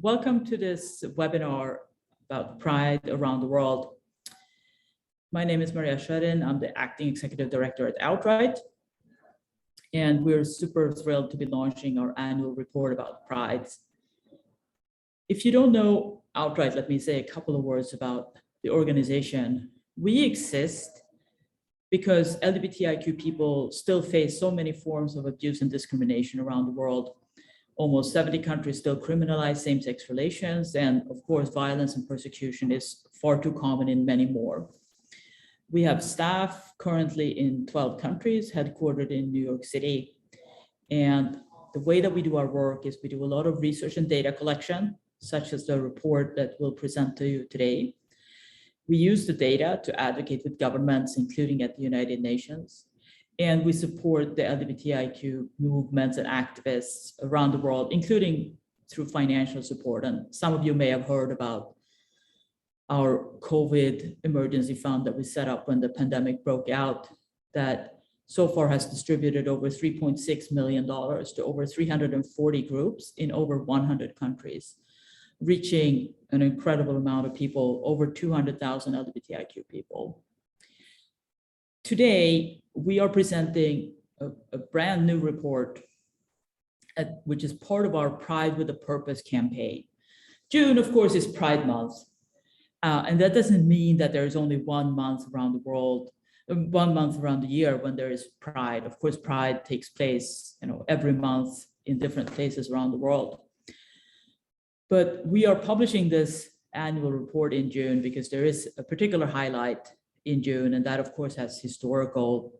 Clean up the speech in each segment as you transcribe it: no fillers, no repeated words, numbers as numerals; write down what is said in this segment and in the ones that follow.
Welcome to this webinar about Pride around the world. My name is Maria Shredin. I'm the Acting Executive Director at Outright. And we're super thrilled to be launching our annual report about Pride. If you don't know Outright, let me say a couple of words about the organization. We exist because LGBTIQ people still face so many forms of abuse and discrimination around the world. Almost 70 countries still criminalize same-sex relations, and of course, violence and persecution is far too common in many more. We have staff currently in 12 countries, headquartered in New York City. And the way that we do our work is we do a lot of research and data collection, such as the report that we'll present to you today. We use the data to advocate with governments, including at the United Nations. And we support the LGBTIQ movements and activists around the world, including through financial support. And some of you may have heard about our COVID emergency fund that we set up when the pandemic broke out, that so far has distributed over $3.6 million to over 340 groups in over 100 countries, reaching an incredible amount of people, over 200,000 LGBTIQ people. Today, we are presenting a brand new report, which is part of our Pride with a Purpose campaign. June, of course, is Pride Month. And that doesn't mean that there's only 1 month around the world, 1 month around the year when there is Pride. Of course, Pride takes place, every month in different places around the world. But we are publishing this annual report in June because there is a particular highlight in June, and that of course has historical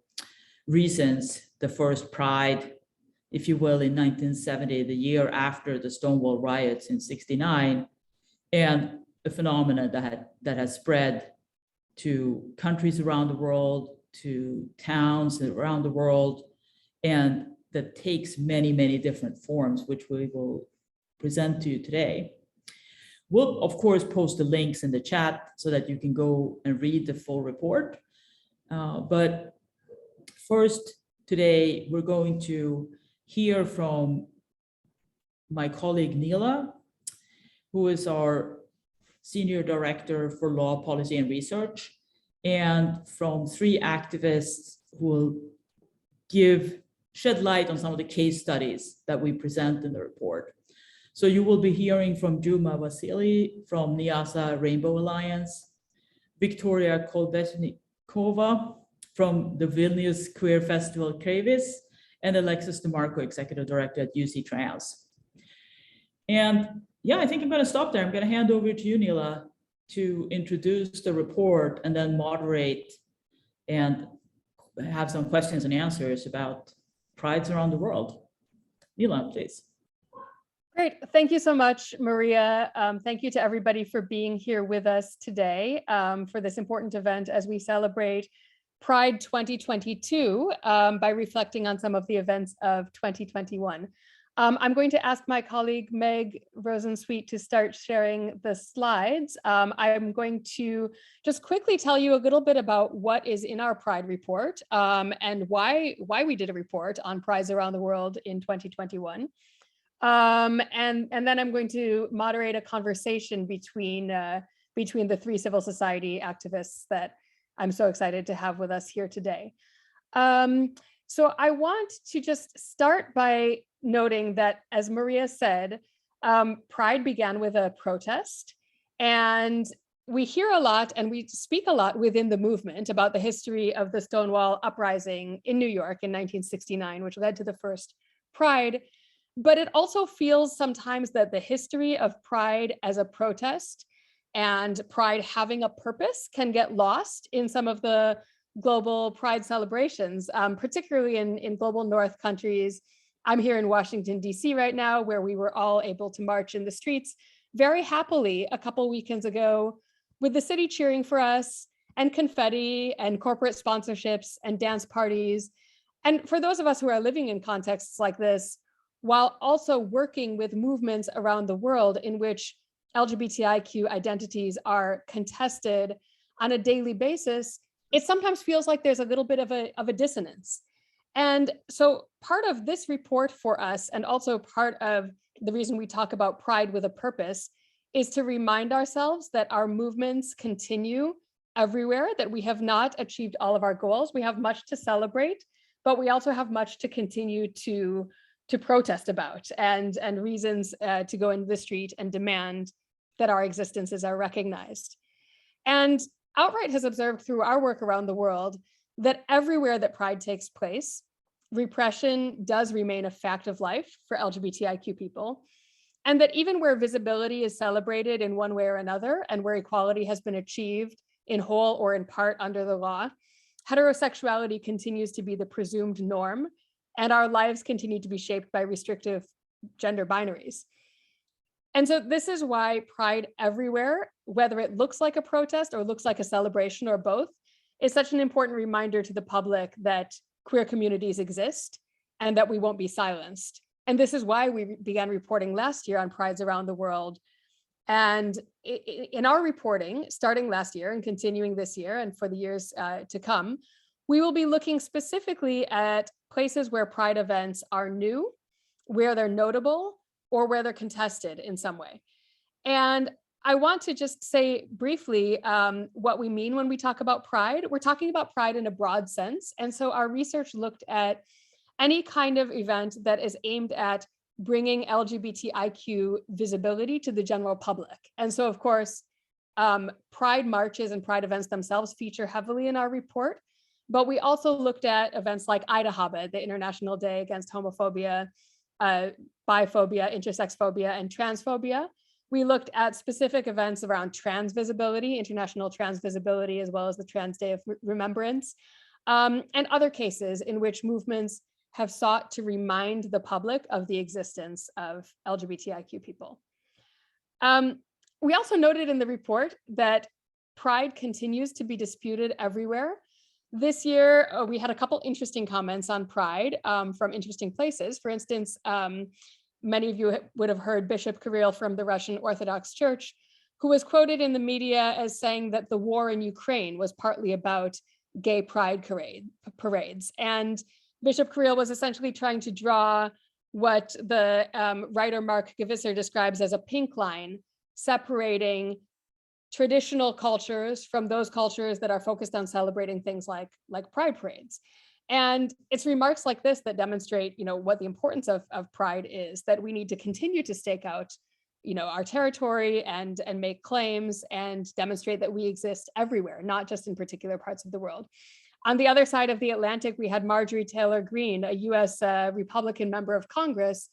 reasons. The first Pride, if you will, in 1970, the year after the Stonewall riots in '69, and a phenomenon that has spread to countries around the world, to towns around the world, and that takes many, many different forms, which we will present to you today. We'll, of course, post the links in the chat so that you can go and read the full report. But first, today, we're going to hear from my colleague, Neela, who is our Senior Director for Law, Policy, and Research, and from 3 activists who will shed light on some of the case studies that we present in the report. So you will be hearing from Juma Vasily from Nyasa Rainbow Alliance, Victoria Kolbesnikova from the Vilnius Queer Festival Kravis, and Alexis DeMarco, Executive Director at UC Trans. And yeah, I think I'm going to stop there. I'm going to hand over to you, Neela, to introduce the report and then moderate and have some questions and answers about prides around the world. Neela, please. Great. Thank you so much, Maria. Thank you to everybody for being here with us today for this important event as we celebrate Pride 2022 by reflecting on some of the events of 2021. I'm going to ask my colleague, Meg Rosensweet, to start sharing the slides. I'm going to just quickly tell you a little bit about what is in our Pride report and why we did a report on prides around the world in 2021. And then I'm going to moderate a conversation between the 3 civil society activists that I'm so excited to have with us here today. So I want to just start by noting that, as Maria said, Pride began with a protest, and we hear a lot and we speak a lot within the movement about the history of the Stonewall uprising in New York in 1969, which led to the first Pride. But it also feels sometimes that the history of Pride as a protest and Pride having a purpose can get lost in some of the global Pride celebrations, particularly in global North countries. I'm here in Washington, D.C. right now, where we were all able to march in the streets very happily a couple weekends ago with the city cheering for us and confetti and corporate sponsorships and dance parties. And for those of us who are living in contexts like this, while also working with movements around the world in which LGBTIQ identities are contested on a daily basis, it sometimes feels like there's a little bit of a dissonance. And so part of this report for us, and also part of the reason we talk about pride with a purpose is to remind ourselves that our movements continue everywhere, that we have not achieved all of our goals. We have much to celebrate, but we also have much to continue to protest about, and reasons to go into the street and demand that our existences are recognized. And Outright has observed through our work around the world that everywhere that pride takes place, repression does remain a fact of life for LGBTIQ people. And that even where visibility is celebrated in one way or another, and where equality has been achieved in whole or in part under the law, heterosexuality continues to be the presumed norm, and our lives continue to be shaped by restrictive gender binaries. And so this is why pride everywhere, whether it looks like a protest or looks like a celebration or both, is such an important reminder to the public that queer communities exist and that we won't be silenced. And this is why we began reporting last year on prides around the world. And in our reporting, starting last year and continuing this year and for the years to come, we will be looking specifically at places where pride events are new, where they're notable, or where they're contested in some way. And I want to just say briefly what we mean when we talk about pride. We're talking about pride in a broad sense. And so our research looked at any kind of event that is aimed at bringing LGBTIQ visibility to the general public. And so, of course, pride marches and pride events themselves feature heavily in our report, but we also looked at events like Idahabad, the International Day Against Homophobia, biphobia, intersex phobia, and transphobia. We looked at specific events around trans visibility, International Trans Visibility, as well as the Trans Day of Remembrance, and other cases in which movements have sought to remind the public of the existence of LGBTIQ people. We also noted in the report that pride continues to be disputed everywhere. This year, we had a couple interesting comments on pride from interesting places. For instance, many of you would have heard Bishop Kirill from the Russian Orthodox Church, who was quoted in the media as saying that the war in Ukraine was partly about gay pride parades. And Bishop Kirill was essentially trying to draw what the writer Mark Gevisser describes as a pink line, separating traditional cultures from those cultures that are focused on celebrating things like pride parades. And it's remarks like this that demonstrate, what the importance of pride is, that we need to continue to stake out, our territory and make claims and demonstrate that we exist everywhere, not just in particular parts of the world. On the other side of the Atlantic, we had Marjorie Taylor Greene, a US Republican member of Congress,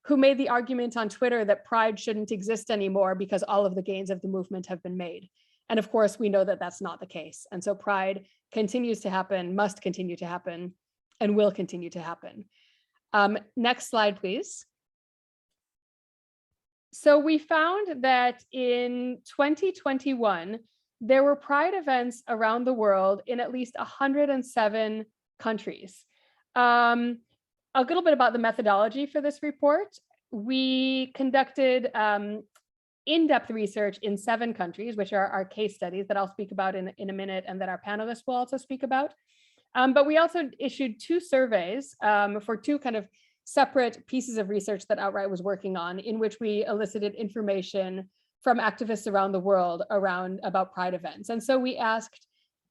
who made the argument on Twitter that pride shouldn't exist anymore because all of the gains of the movement have been made. And of course, we know that that's not the case. And so pride continues to happen, must continue to happen, and will continue to happen. Next slide, please. So we found that in 2021, there were pride events around the world in at least 107 countries. A little bit about the methodology for this report. We conducted in-depth research in 7 countries, which are our case studies that I'll speak about in a minute and that our panelists will also speak about. But we also issued 2 surveys for 2 kind of separate pieces of research that Outright was working on, in which we elicited information from activists around the world about pride events. And so we asked,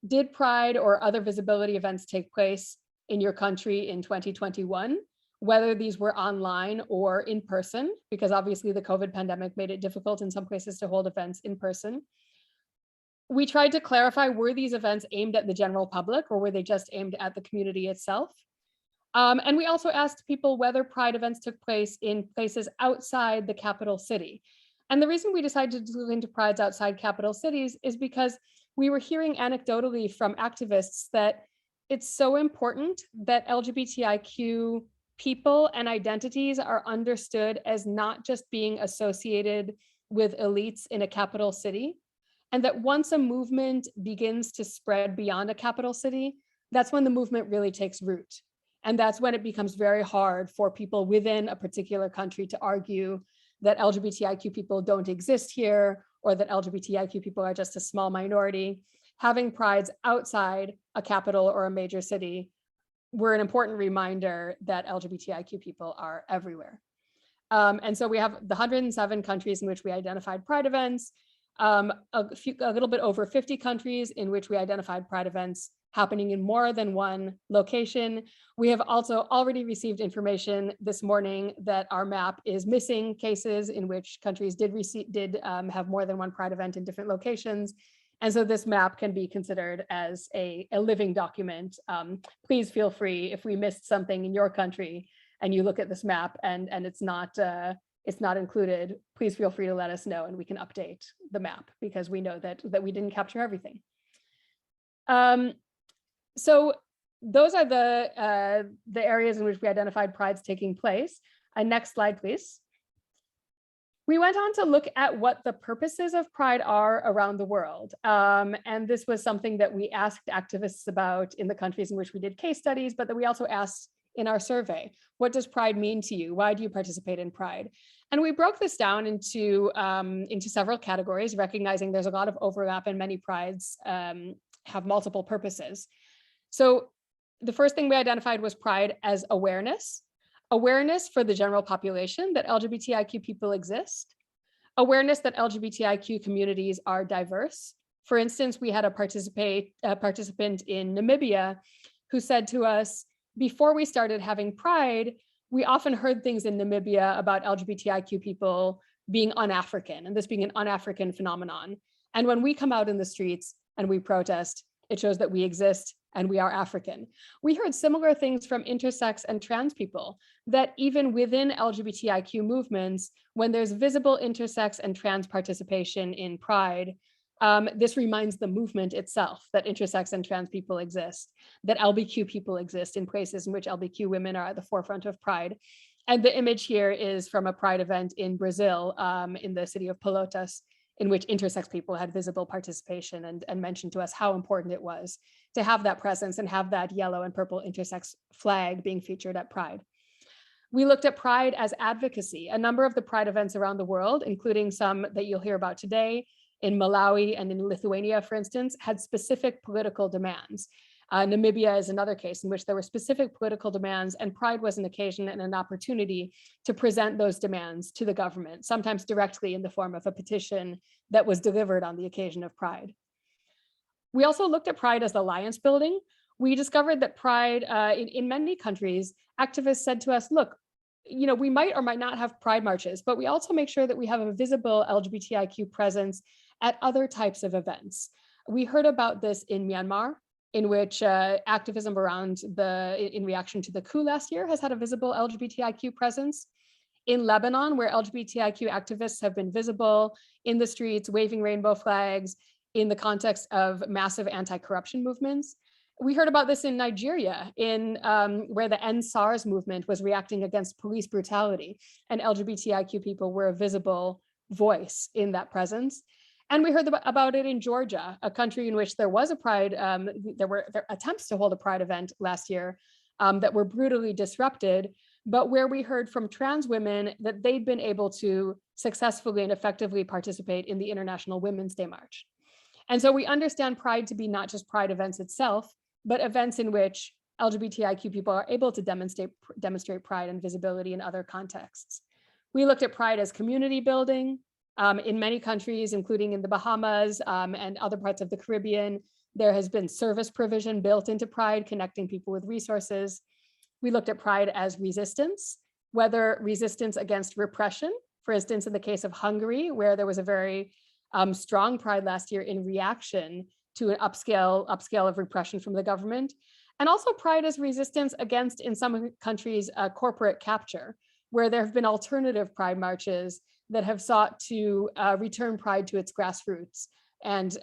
did pride or other visibility events take place in your country in 2021, whether these were online or in person, because obviously the COVID pandemic made it difficult in some places to hold events in person. We tried to clarify, were these events aimed at the general public or were they just aimed at the community itself? And we also asked people whether pride events took place in places outside the capital city. And the reason we decided to look into prides outside capital cities is because we were hearing anecdotally from activists that it's so important that LGBTIQ people and identities are understood as not just being associated with elites in a capital city, and that once a movement begins to spread beyond a capital city, that's when the movement really takes root. And that's when it becomes very hard for people within a particular country to argue that LGBTIQ people don't exist here, or that LGBTIQ people are just a small minority. Having prides outside a capital or a major city were an important reminder that LGBTIQ people are everywhere. And so we have the 107 countries in which we identified Pride events, a little bit over 50 countries in which we identified Pride events happening in more than one location. We have also already received information this morning that our map is missing cases in which countries did have more than one Pride event in different locations. And so this map can be considered as a living document. Please feel free if we missed something in your country and you look at this map and it's not included, please feel free to let us know and we can update the map because we know that we didn't capture everything. So those are the areas in which we identified prides taking place. Next slide, please. We went on to look at what the purposes of Pride are around the world. And this was something that we asked activists about in the countries in which we did case studies, but that we also asked in our survey. What does Pride mean to you? Why do you participate in Pride? And we broke this down into several categories, recognizing there's a lot of overlap and many prides have multiple purposes. So the first thing we identified was Pride as awareness. Awareness for the general population that LGBTIQ people exist. Awareness that LGBTIQ communities are diverse. For instance, we had a participant in Namibia who said to us, before we started having Pride, we often heard things in Namibia about LGBTIQ people being un-African and this being an un-African phenomenon. And when we come out in the streets and we protest, it shows that we exist and we are African. We heard similar things from intersex and trans people, that even within LGBTIQ movements, when there's visible intersex and trans participation in Pride, this reminds the movement itself that intersex and trans people exist, that LBQ people exist in places in which LBQ women are at the forefront of Pride. And the image here is from a Pride event in Brazil, in the city of Pelotas, in which intersex people had visible participation and mentioned to us how important it was to have that presence and have that yellow and purple intersex flag being featured at Pride. We looked at Pride as advocacy. A number of the Pride events around the world, including some that you'll hear about today, in Malawi and in Lithuania, for instance, had specific political demands. Namibia is another case in which there were specific political demands, and Pride was an occasion and an opportunity to present those demands to the government, sometimes directly in the form of a petition that was delivered on the occasion of Pride. We also looked at Pride as alliance building. We discovered that Pride, in many countries, activists said to us, look, you know, we might or might not have Pride marches, but we also make sure that we have a visible LGBTIQ presence at other types of events. We heard about this in Myanmar, in which activism in reaction to the coup last year has had a visible LGBTIQ presence. In Lebanon, where LGBTIQ activists have been visible in the streets, waving rainbow flags in the context of massive anti-corruption movements. We heard about this in Nigeria, where the End SARS movement was reacting against police brutality, and LGBTIQ people were a visible voice in that presence. And we heard about it in Georgia, a country in which there was a Pride, there were attempts to hold a Pride event last year that were brutally disrupted, but where we heard from trans women that they'd been able to successfully and effectively participate in the International Women's Day March. And so we understand Pride to be not just Pride events itself, but events in which LGBTIQ people are able to demonstrate pride and visibility in other contexts. We looked at Pride as community building. In many countries, including in the Bahamas and other parts of the Caribbean, there has been service provision built into Pride, connecting people with resources. We looked at Pride as resistance, whether resistance against repression, for instance, in the case of Hungary, where there was a very strong Pride last year in reaction to an upscale of repression from the government, and also Pride as resistance against, in some countries, corporate capture, where there have been alternative Pride marches that have sought to return Pride to its grassroots and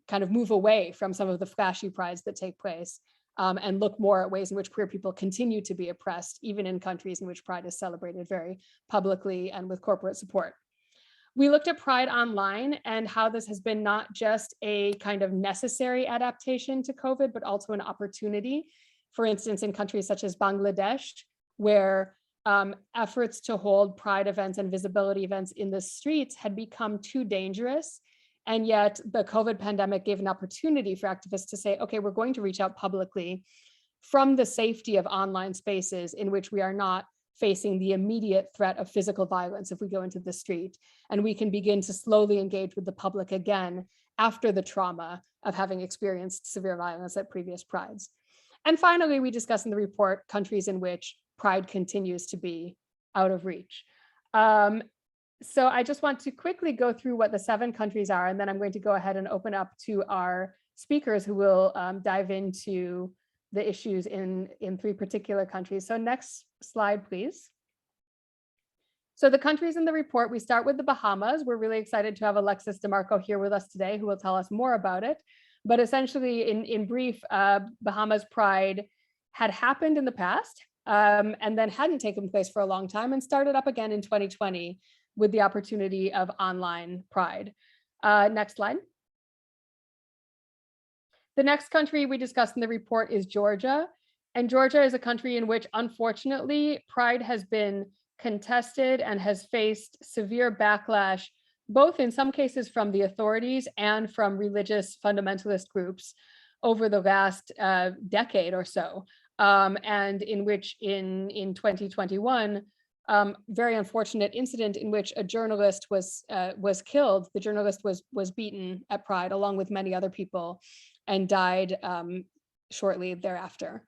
kind of move away from some of the flashy prides that take place and look more at ways in which queer people continue to be oppressed, even in countries in which Pride is celebrated very publicly and with corporate support. We looked at Pride online and how this has been not just a kind of necessary adaptation to COVID, but also an opportunity. For instance, in countries such as Bangladesh, where efforts to hold Pride events and visibility events in the streets had become too dangerous. And yet the COVID pandemic gave an opportunity for activists to say, okay, we're going to reach out publicly from the safety of online spaces in which we are not facing the immediate threat of physical violence if we go into the street. And we can begin to slowly engage with the public again after the trauma of having experienced severe violence at previous prides. And finally, we discuss in the report countries in which pride continues to be out of reach. So I just want to quickly go through what the 7 countries are, and then I'm going to go ahead and open up to our speakers who will dive into the issues in 3 particular countries. So next slide, please. So the countries in the report, we start with the Bahamas. We're really excited to have Alexis DeMarco here with us today, who will tell us more about it. But essentially, in brief, Bahamas Pride had happened in the past and then hadn't taken place for a long time and started up again in 2020 with the opportunity of online Pride. Next slide. The next country we discussed in the report is Georgia. And Georgia is a country in which, unfortunately, Pride has been contested and has faced severe backlash, both in some cases from the authorities and from religious fundamentalist groups over the last decade or so. And in which in 2021, very unfortunate incident in which a journalist was killed. The journalist was beaten at Pride along with many other people and died shortly thereafter.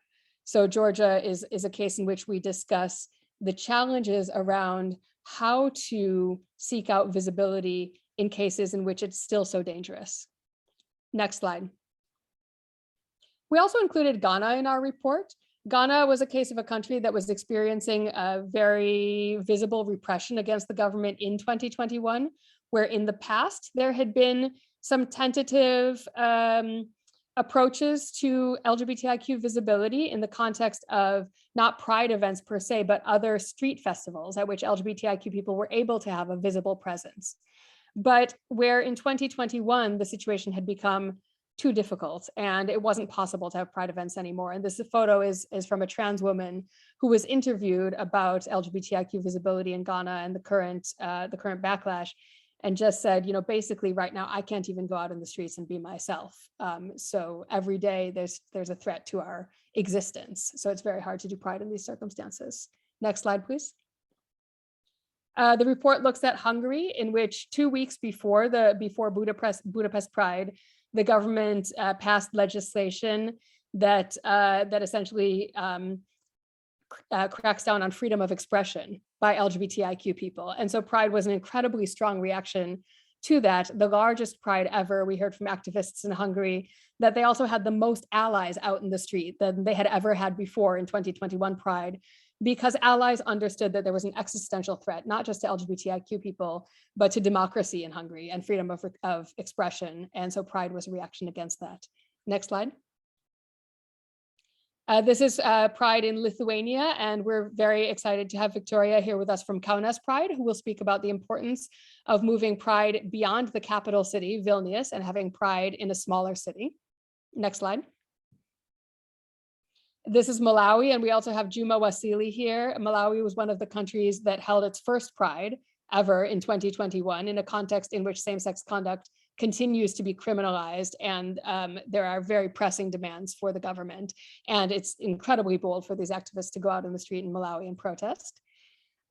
So Georgia is a case in which we discuss the challenges around how to seek out visibility in cases in which it's still so dangerous. Next slide. We also included Ghana in our report. Ghana was a case of a country that was experiencing a very visible repression against the government in 2021, where in the past there had been some tentative approaches to LGBTIQ visibility in the context of not Pride events per se, but other street festivals at which LGBTIQ people were able to have a visible presence. But where in 2021, the situation had become too difficult and it wasn't possible to have Pride events anymore. And this photo is from a trans woman who was interviewed about LGBTIQ visibility in Ghana and the current backlash, and just said, basically right now I can't even go out in the streets and be myself. So every day there's a threat to our existence. So it's very hard to do Pride in these circumstances. Next slide, please. The report looks at Hungary, in which 2 weeks before Budapest Pride, the government passed legislation that essentially cracks down on freedom of expression by LGBTIQ people. And so Pride was an incredibly strong reaction to that. The largest Pride ever. We heard from activists in Hungary that they also had the most allies out in the street than they had ever had before in 2021 Pride, because allies understood that there was an existential threat, not just to LGBTIQ people, but to democracy in Hungary and freedom of expression. And so Pride was a reaction against that. Next slide. This is Pride in Lithuania, and we're very excited to have Victoria here with us from Kaunas Pride, who will speak about the importance of moving Pride beyond the capital city, Vilnius, and having Pride in a smaller city. Next slide. This is Malawi, and we also have Juma Wasili here. Malawi was one of the countries that held its first Pride ever in 2021 in a context in which same-sex conduct continues to be criminalized, and there are very pressing demands for the government. And it's incredibly bold for these activists to go out in the street in Malawi and protest.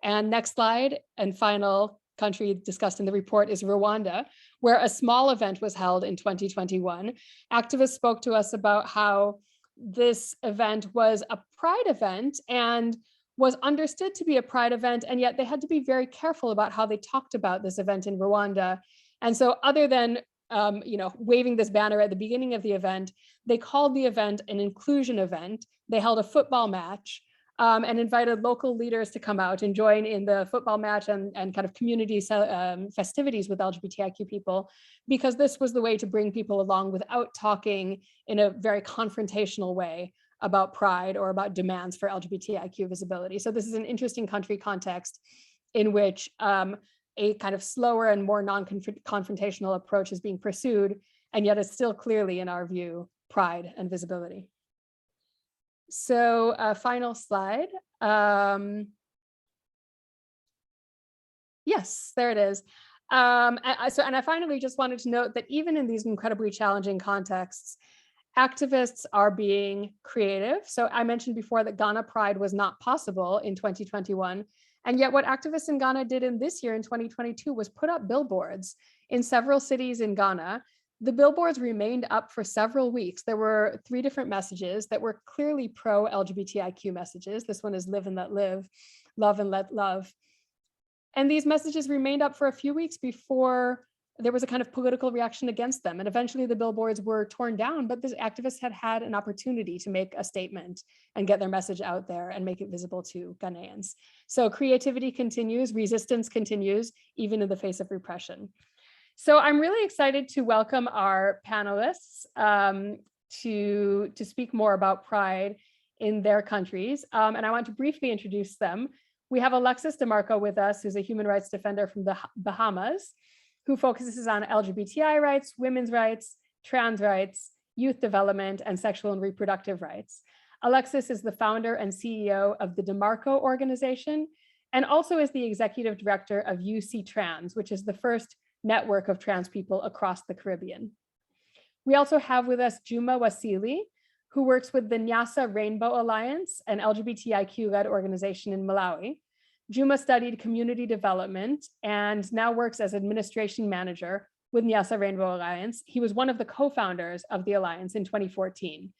And next slide, and final country discussed in the report is Rwanda, where a small event was held in 2021. Activists spoke to us about how this event was a Pride event and was understood to be a Pride event, and yet they had to be very careful about how they talked about this event in Rwanda. And so other than waving this banner at the beginning of the event, they called the event an inclusion event. They held a football match and invited local leaders to come out and join in the football match and kind of community festivities with LGBTIQ people, because this was the way to bring people along without talking in a very confrontational way about Pride or about demands for LGBTIQ visibility. So this is an interesting country context in which a kind of slower and more non-confrontational approach is being pursued, and yet it's still clearly, in our view, Pride and visibility. So final slide. Yes, there it is. And I finally just wanted to note that even in these incredibly challenging contexts, activists are being creative. So I mentioned before that Ghana Pride was not possible in 2021. And yet what activists in Ghana did in this year in 2022 was put up billboards in several cities in Ghana. The billboards remained up for several weeks. There were 3 different messages that were clearly pro-LGBTIQ messages. This one is live and let live, love and let love. And these messages remained up for a few weeks before there was a kind of political reaction against them. And eventually the billboards were torn down, but the activists had had an opportunity to make a statement and get their message out there and make it visible to Ghanaians. So creativity continues, resistance continues, even in the face of repression. So I'm really excited to welcome our panelists to speak more about Pride in their countries. And I want to briefly introduce them. We have Alexis DeMarco with us, who's a human rights defender from the Bahamas, who focuses on LGBTI rights, women's rights, trans rights, youth development, and sexual and reproductive rights. Alexis is the founder and CEO of the DeMarco organization, and also is the executive director of UC Trans, which is the first network of trans people across the Caribbean. We also have with us Juma Wasili, who works with the Nyasa Rainbow Alliance, an LGBTIQ-led organization in Malawi. Juma studied community development and now works as administration manager with Nyasa Rainbow Alliance. He was one of the co-founders of the Alliance in 2014.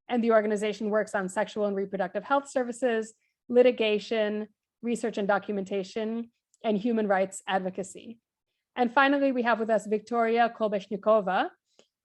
And the organization works on sexual and reproductive health services, litigation, research and documentation, and human rights advocacy. And finally, we have with us Victoria Kolbeshnikova,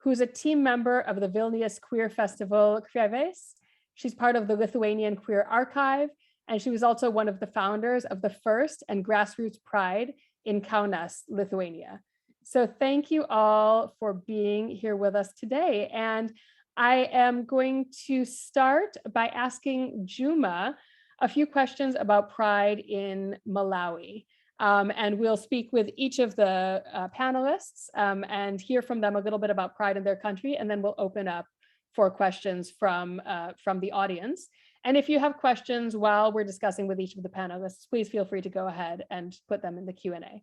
who's a team member of the Vilnius Queer Festival Krieves. She's part of the Lithuanian Queer Archive, and she was also one of the founders of the first and grassroots Pride in Kaunas, Lithuania. So thank you all for being here with us today. And I am going to start by asking Juma a few questions about Pride in Malawi. And we'll speak with each of the panelists and hear from them a little bit about Pride in their country, and then we'll open up for questions from the audience. And if you have questions while we're discussing with each of the panelists, please feel free to go ahead and put them in the Q&A.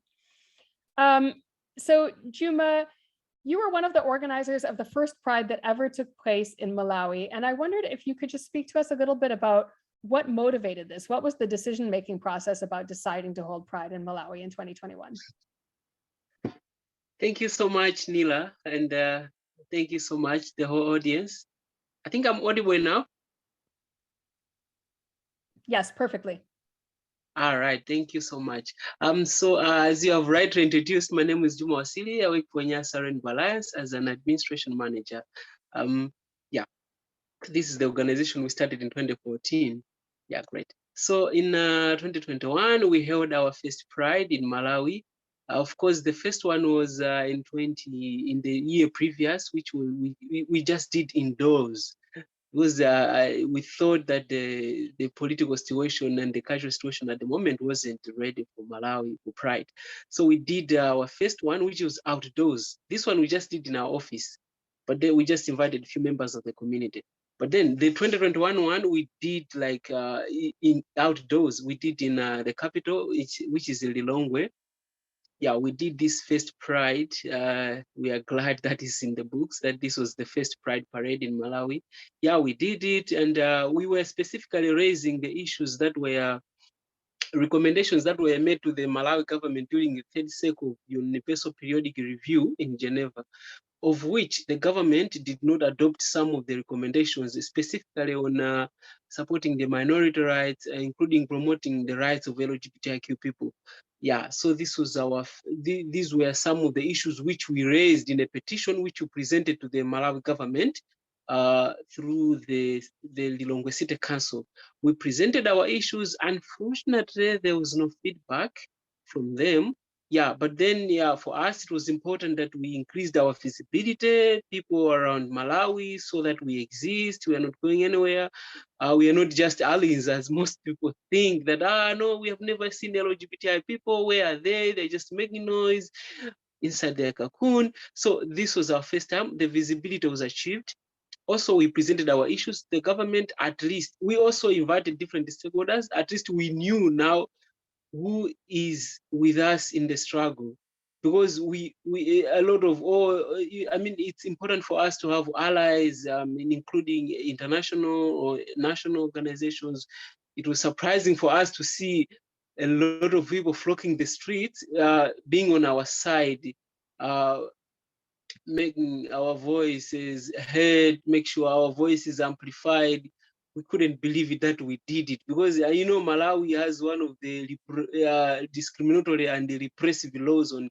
So Juma, you were one of the organizers of the first Pride that ever took place in Malawi. And I wondered if you could just speak to us a little bit about what motivated this? What was the decision-making process about deciding to hold Pride in Malawi in 2021? Thank you so much, Nila, and thank you so much, the whole audience. I think I'm audible now. Yes, perfectly. All right, thank you so much. So as you have rightly introduced, my name is Juma Wasili. I work for Nyasa Rainbow Alliance as an administration manager. Yeah, this is the organization we started in 2014. Yeah, great. So in 2021, we held our first Pride in Malawi. Of course, the first one was in the year previous, which we just did indoors. Because we thought that the political situation and the cultural situation at the moment wasn't ready for Malawi for Pride. So we did our first one, which was outdoors. This one we just did in our office, but then we just invited a few members of the community. But then the 2021 one, we did like in outdoors. We did in the capital, which is in Lilongwe. Yeah, we did this first Pride. We are glad that is in the books, that this was the first Pride parade in Malawi. Yeah, we did it, and we were specifically raising the issues that were recommendations that were made to the Malawi government during the third cycle Universal Periodic Review in Geneva, of which the government did not adopt some of the recommendations, specifically on supporting the minority rights, including promoting the rights of LGBTIQ people. Yeah, so this was these were some of the issues which we raised in a petition which we presented to the Malawi government through the Lilongwe City Council. We presented our issues. Unfortunately, there was no feedback from them. Yeah, but then, yeah, for us, it was important that we increased our visibility, people around Malawi, so that we exist. We are not going anywhere. We are not just aliens, as most people think that, no, we have never seen LGBTI people. Where are they? They're just making noise inside their cocoon. So this was our first time. The visibility was achieved. Also, we presented our issues to the government. At least we also invited different stakeholders. At least we knew now who is with us in the struggle, because a lot of I mean, it's important for us to have allies, including international or national organizations. It was surprising for us to see a lot of people flocking the streets, being on our side, making our voices heard, make sure our voice is amplified. We couldn't believe it that we did it, because Malawi has one of the discriminatory and repressive laws on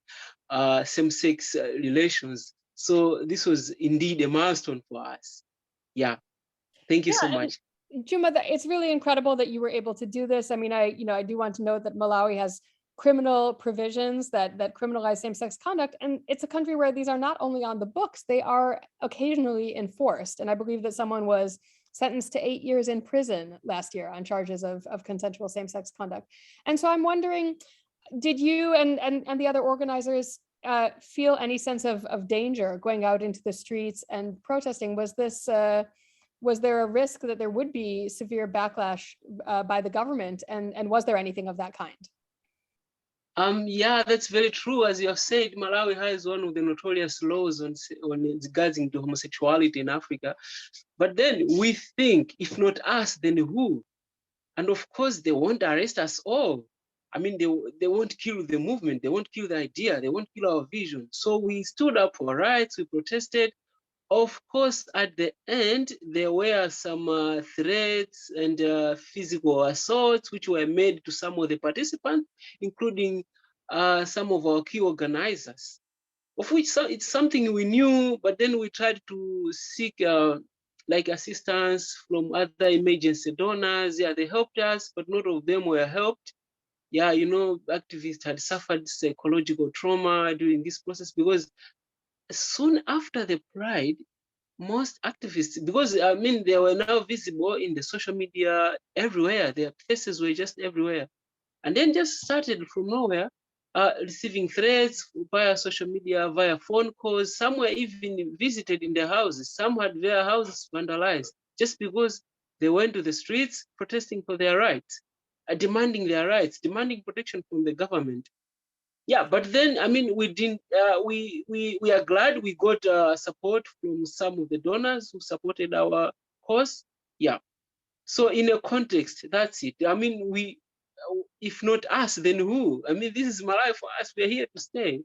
same-sex relations. So this was indeed a milestone for us. Yeah, thank you so much. Juma, it's really incredible that you were able to do this. I mean, I do want to note that Malawi has criminal provisions that criminalize same-sex conduct, and it's a country where these are not only on the books, they are occasionally enforced. And I believe that someone was sentenced to 8 years in prison last year on charges of consensual same-sex conduct. And so I'm wondering, did you and the other organizers feel any sense of danger going out into the streets and protesting? Was there a risk that there would be severe backlash by the government, and was there anything of that kind? Yeah, that's very true. As you have said, Malawi has one of the notorious laws on regarding to homosexuality in Africa. But then we think, if not us, then who? And of course, they won't arrest us all. I mean, they won't kill the movement. They won't kill the idea. They won't kill our vision. So we stood up for rights. We protested. Of course, at the end, there were some threats and physical assaults which were made to some of the participants, including some of our key organizers, of which it's something we knew, but then we tried to seek like assistance from other emergency donors. Yeah, they helped us, but not all of them were helped. Yeah, activists had suffered psychological trauma during this process, because soon after the Pride, most activists, because I mean, they were now visible in the social media everywhere. Their faces were just everywhere. And then just started from nowhere, receiving threats via social media, via phone calls. Some were even visited in their houses. Some had their houses vandalized just because they went to the streets protesting for their rights, demanding their rights, demanding protection from the government. Yeah, but then I mean, we didn't. We are glad we got support from some of the donors who supported our cause. Yeah. So in a context, that's it. I mean, if not us, then who? I mean, this is Malawi for us. We're here to stay.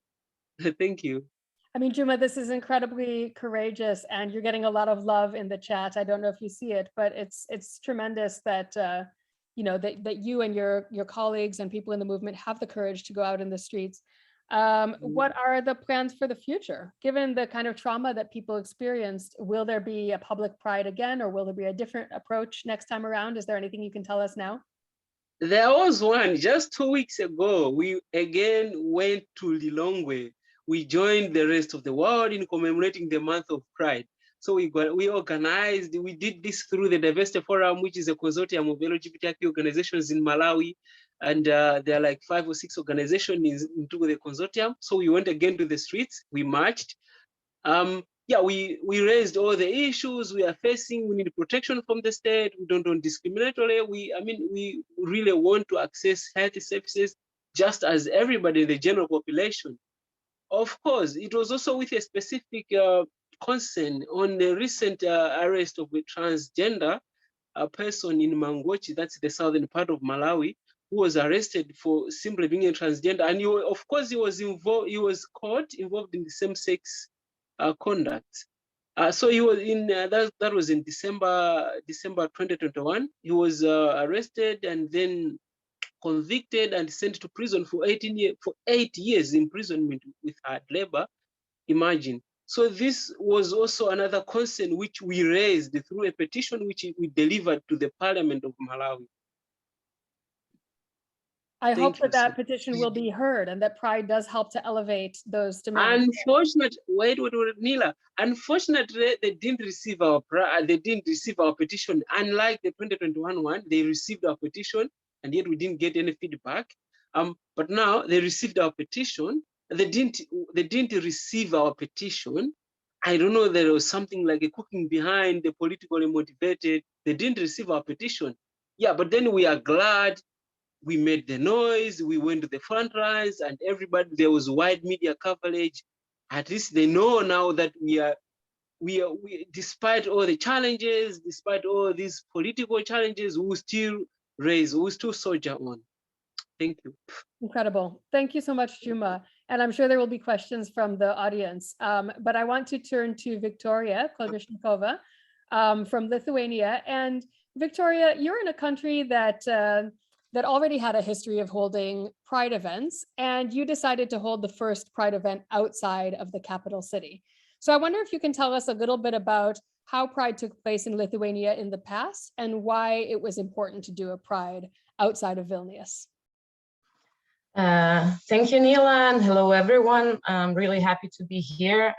Thank you. I mean, Juma, this is incredibly courageous, and you're getting a lot of love in the chat. I don't know if you see it, but it's tremendous that that you and your colleagues and people in the movement have the courage to go out in the streets. What are the plans for the future? Given the kind of trauma that people experienced, will there be a public pride again, or will there be a different approach next time around? Is there anything you can tell us now? There was one just 2 weeks ago. We again went to Lilongwe. We joined the rest of the world in commemorating the month of Pride. So we organized, we did this through the Diversity Forum, which is a consortium of LGBTIQ organizations in Malawi. And there are like 5 or 6 organizations into the consortium. So we went again to the streets, we marched. Yeah, we raised all the issues we are facing. We need protection from the state. We don't want discriminatory. We really want to access health services just as everybody in the general population. Of course, it was also with a specific concern on the recent arrest of a transgender person in Mangochi, that's the southern part of Malawi, who was arrested for simply being a transgender. And of course, he was caught involved in the same-sex conduct. So he was in that was in December 2021. He was arrested and then convicted and sent to prison for 8 years imprisonment with hard labor. Imagine. So this was also another concern which we raised through a petition which we delivered to the Parliament of Malawi. I hope that petition will be heard and that Pride does help to elevate those demands. Unfortunately, wait, Nila. Unfortunately, they didn't receive our petition. Unlike the 2021 one, they received our petition, and yet we didn't get any feedback. But now they received our petition. They didn't receive our petition. I don't know, there was something like a cooking behind the politically motivated. They didn't receive our petition. Yeah, but then we are glad we made the noise, we went to the front lines, and everybody, there was wide media coverage. At least they know now that we despite all the challenges, despite all these political challenges, we still soldier on. Thank you. Incredible. Thank you so much, Juma. And I'm sure there will be questions from the audience. But I want to turn to Victoria Kolbishnikova from Lithuania. And Victoria, you're in a country that that already had a history of holding Pride events, and you decided to hold the first Pride event outside of the capital city. So I wonder if you can tell us a little bit about how Pride took place in Lithuania in the past and why it was important to do a Pride outside of Vilnius. Thank you, Neela, and hello, everyone. I'm really happy to be here.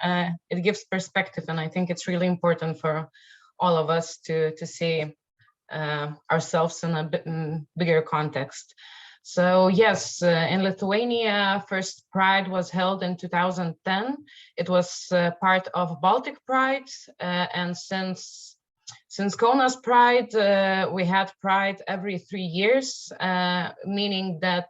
It gives perspective, and I think it's really important for all of us to see ourselves in a bit bigger context. So yes, in Lithuania, first Pride was held in 2010. It was part of Baltic Pride, and since Kaunas Pride, we had Pride every 3 years, meaning that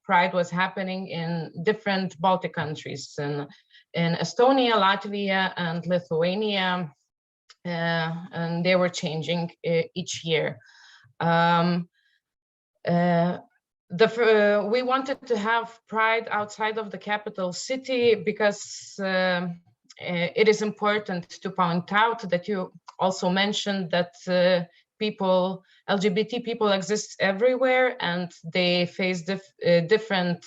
Pride was happening in different Baltic countries, in Estonia, Latvia, and Lithuania, and they were changing each year. We wanted to have Pride outside of the capital city because it is important to point out that you also mentioned that LGBT people exist everywhere, and they face different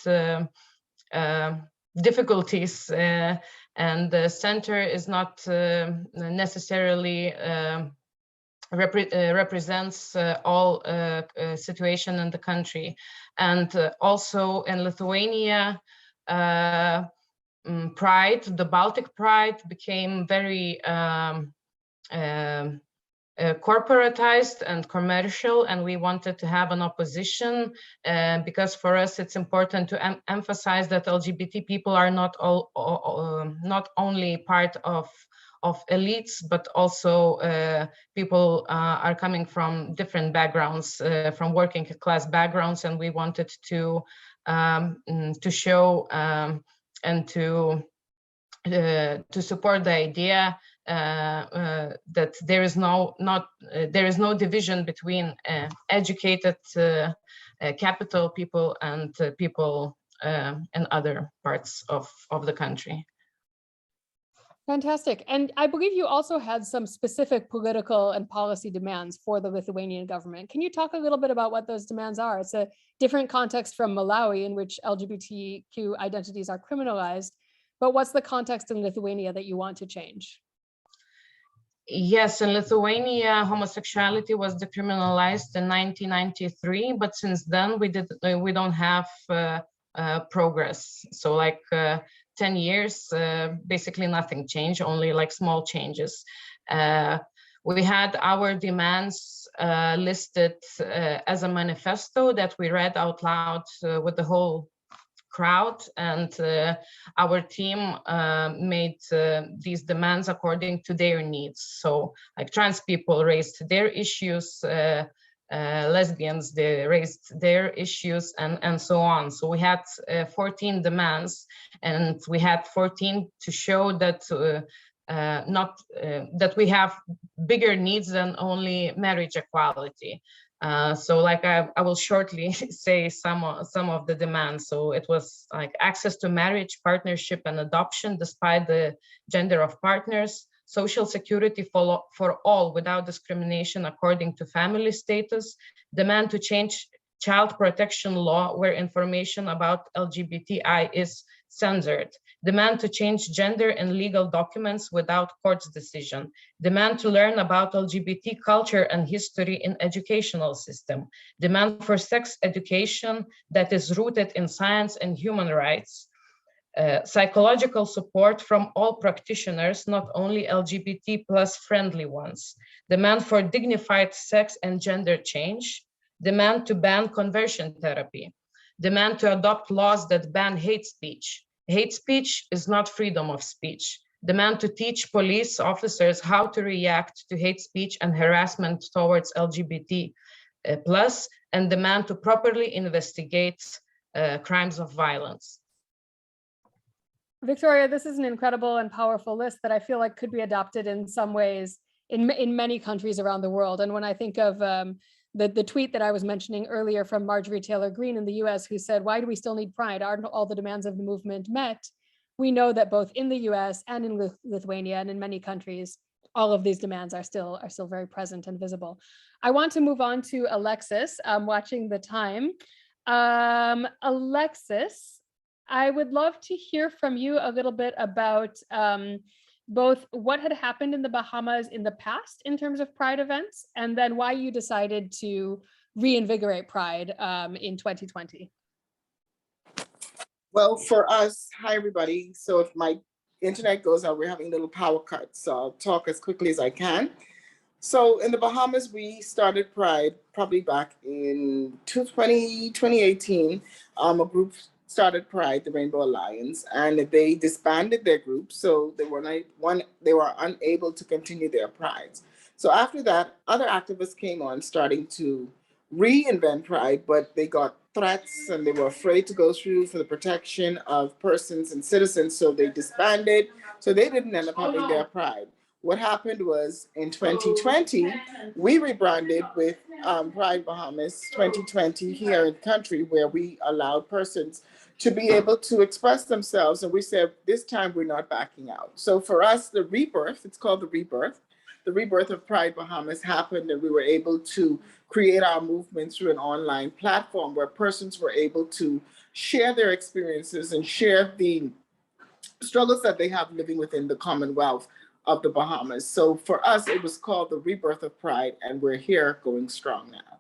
difficulties, and the center is not necessarily represents all situation in the country. And also in Lithuania, Pride, the Baltic Pride, became very corporatized and commercial, and we wanted to have an opposition because for us it's important to emphasize that LGBT people are not only part of elites, but also people are coming from different backgrounds, from working class backgrounds, and we wanted to show and to support the idea that there is no division between educated capital people and people in other parts of the country. Fantastic. And I believe you also had some specific political and policy demands for the Lithuanian government. Can you talk a little bit about what those demands are? It's a different context from Malawi, in which LGBTIQ identities are criminalized, but what's the context in Lithuania that you want to change? Yes, in Lithuania, homosexuality was decriminalized in 1993, but since then we don't have progress. So like 10 years, basically nothing changed, only like small changes. We had our demands listed as a manifesto that we read out loud with the whole crowd, and our team made these demands according to their needs. So like trans people raised their issues, lesbians, they raised their issues, and so on. So we had 14 demands, and we had 14 to show that that we have bigger needs than only marriage equality. So like I will shortly say some of the demands. So it was like access to marriage, partnership, and adoption despite the gender of partners, social security for all without discrimination according to family status, demand to change child protection law where information about LGBTI is censored, demand to change gender in legal documents without court's decision, demand to learn about LGBT culture and history in educational system, demand for sex education that is rooted in science and human rights, psychological support from all practitioners, not only LGBT plus friendly ones, demand for dignified sex and gender change, demand to ban conversion therapy, demand to adopt laws that ban hate speech. Hate speech is not freedom of speech. Demand to teach police officers how to react to hate speech and harassment towards LGBT plus, and demand to properly investigate crimes of violence. Victoria, this is an incredible and powerful list that I feel like could be adopted in some ways in many countries around the world. And when I think of the tweet that I was mentioning earlier from Marjorie Taylor Greene in the US, who said, "Why do we still need pride? Aren't all the demands of the movement met?" We know that both in the US and in Lithuania and in many countries, all of these demands are still very present and visible. I want to move on to Alexis. I'm watching the time. Alexis, I would love to hear from you a little bit about both what had happened in the Bahamas in the past in terms of Pride events, and then why you decided to reinvigorate Pride in 2020. Well, for us, hi everybody. So if my internet goes out, we're having a little power cut, so I'll talk as quickly as I can. So in the Bahamas, we started Pride probably back in 2018. A group started Pride, the Rainbow Alliance, and they disbanded their group, so they were unable to continue their prides. So after that, other activists came on, starting to reinvent Pride, but they got threats and they were afraid to go through for the protection of persons and citizens, so they disbanded. So they didn't end up having their Pride. What happened was in 2020, we rebranded with Pride Bahamas 2020 here in the country, where we allowed persons to be able to express themselves. And we said, this time we're not backing out. So for us, the rebirth, it's called the rebirth of Pride Bahamas happened, and we were able to create our movement through an online platform where persons were able to share their experiences and share the struggles that they have living within the Commonwealth of the Bahamas. So for us, it was called the rebirth of Pride, and we're here going strong now.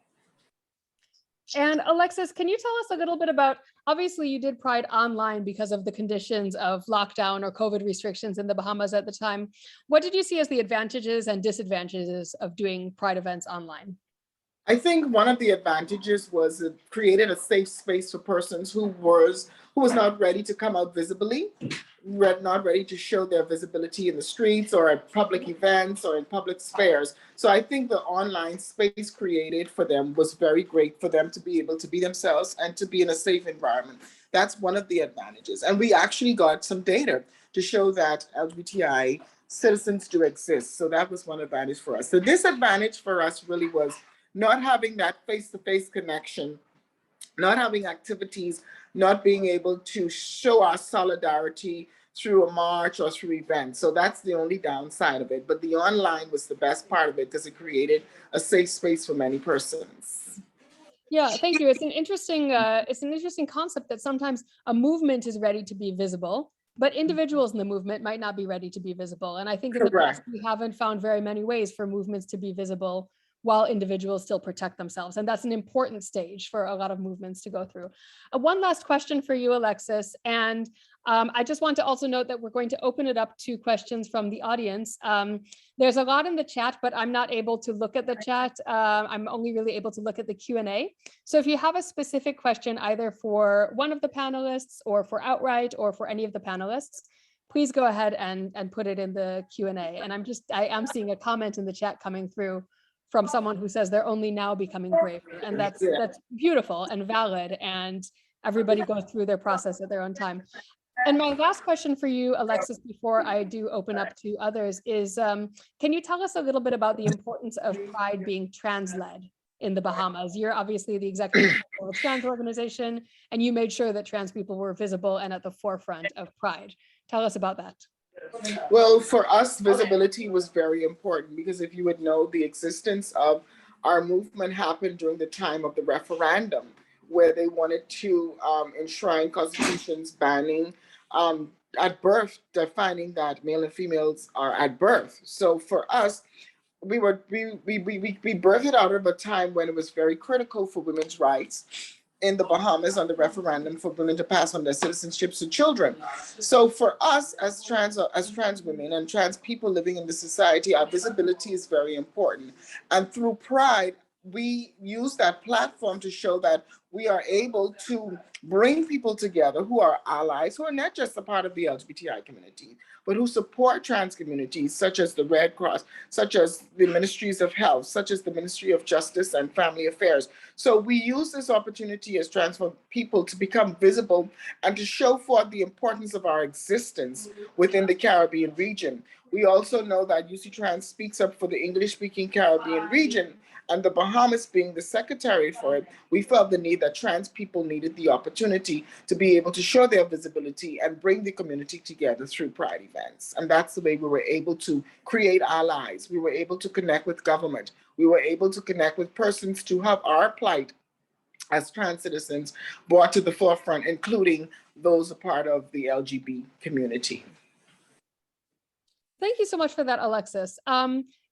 And Alexis, can you tell us a little bit about, obviously you did Pride online because of the conditions of lockdown or COVID restrictions in the Bahamas at the time. What did you see as the advantages and disadvantages of doing Pride events online? I think one of the advantages was it created a safe space for persons who was not ready to come out visibly, not ready to show their visibility in the streets or at public events or in public spheres. So I think the online space created for them was very great for them to be able to be themselves and to be in a safe environment. That's one of the advantages. And we actually got some data to show that LGBTI citizens do exist. So that was one advantage for us. The disadvantage for us really was not having that face-to-face connection, not having activities, not being able to show our solidarity through a march or through events. So that's the only downside of it. But the online was the best part of it because it created a safe space for many persons. Yeah, thank you. It's an interesting concept that sometimes a movement is ready to be visible, but individuals in the movement might not be ready to be visible. And I think in the past, we haven't found very many ways for movements to be visible while individuals still protect themselves. And that's an important stage for a lot of movements to go through. One last question for you, Alexis. And I just want to also note that we're going to open it up to questions from the audience. There's a lot in the chat, but I'm not able to look at the chat. I'm only really able to look at the Q&A. So if you have a specific question, either for one of the panelists or for Outright or for any of the panelists, please go ahead and put it in the Q&A. And I am seeing a comment in the chat coming through from someone who says they're only now becoming braver. And that's beautiful and valid, and everybody goes through their process at their own time. And my last question for you, Alexis, before I do open up to others is, can you tell us a little bit about the importance of Pride being trans-led in the Bahamas? You're obviously the executive of a trans organization, and you made sure that trans people were visible and at the forefront of Pride. Tell us about that. Well, for us, visibility was very important because if you would know, the existence of our movement happened during the time of the referendum, where they wanted to enshrine constitutions banning at birth, defining that male and females are at birth. So for us, we birthed it out of a time when it was very critical for women's rights in the Bahamas on the referendum for women to pass on their citizenships to children. So for us as trans women and trans people living in the society, our visibility is very important. And through Pride, we use that platform to show that we are able to bring people together who are allies, who are not just a part of the LGBTI community, but who support trans communities, such as the Red Cross, such as the Ministries of Health, such as the Ministry of Justice and Family Affairs. So we use this opportunity as trans people to become visible and to show forth the importance of our existence within the Caribbean region. We also know that UC Trans speaks up for the English-speaking Caribbean region, and the Bahamas being the secretary for it, we felt the need that trans people needed the opportunity to be able to show their visibility and bring the community together through Pride events. And that's the way we were able to create allies. We were able to connect with government. We were able to connect with persons to have our plight as trans citizens brought to the forefront, including those a part of the LGBT community. Thank you so much for that, Alexis.